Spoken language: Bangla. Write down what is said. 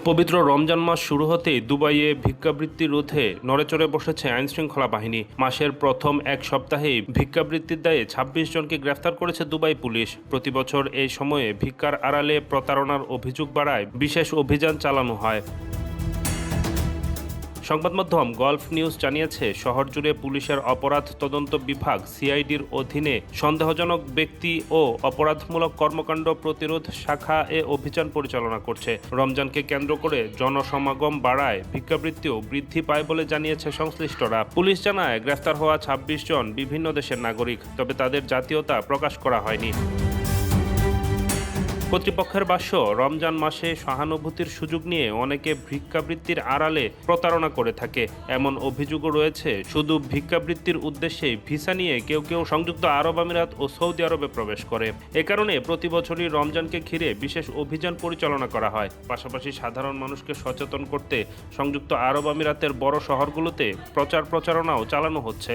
পবিত্র রমজান মাস শুরু হতেই দুবাইয়ে ভিক্ষাবৃত্তি রোধে নড়েচড়ে বসেছে আইনশৃঙ্খলা বাহিনী। মাসের প্রথম এক সপ্তাহেই ভিক্ষাবৃত্তির দায়ে ২৬ জনকে গ্রেফতার করেছে দুবাই পুলিশ। প্রতিবছর এই সময়ে ভিক্ষার আড়ালে প্রতারণার অভিযোগ বাড়ায় বিশেষ অভিযান চালানো হয়। সংবাদমাধ্যম গলফ নিউজ জানিয়েছে, শহর জুড়ে পুলিশের অপরাধ তদন্ত বিভাগ সিআইডির অধীনে সন্দেহজনক ব্যক্তি ও অপরাধমূলক কর্মকাণ্ড প্রতিরোধ শাখা এ অভিযান পরিচালনা করছে। রমজানকে কেন্দ্র করে জনসমাগম বাড়ায় ভিক্ষাবৃত্তিও বৃদ্ধি পায় বলে জানিয়েছে সংশ্লিষ্টরা। পুলিশ জানায়, গ্রেফতার হওয়া ২৬ জন বিভিন্ন দেশের নাগরিক, তবে তাদের জাতীয়তা প্রকাশ করা হয়নি। কর্তৃপক্ষের ভাষ্য, রমজান মাসে সহানুভূতির সুযোগ নিয়ে অনেকে ভিক্ষাবৃত্তির আড়ালে প্রতারণা করে থাকে। এমন অভিযোগও রয়েছে, শুধু ভিক্ষাবৃত্তির উদ্দেশ্যে ভিসা নিয়ে কেউ কেউ সংযুক্ত আরব আমিরাত ও সৌদি আরবে প্রবেশ করে। এ কারণে প্রতি বছরই রমজানকে ঘিরে বিশেষ অভিযান পরিচালনা করা হয়। পাশাপাশি সাধারণ মানুষকে সচেতন করতে সংযুক্ত আরব আমিরাতের বড় শহরগুলোতে প্রচারণাও চালানো হচ্ছে।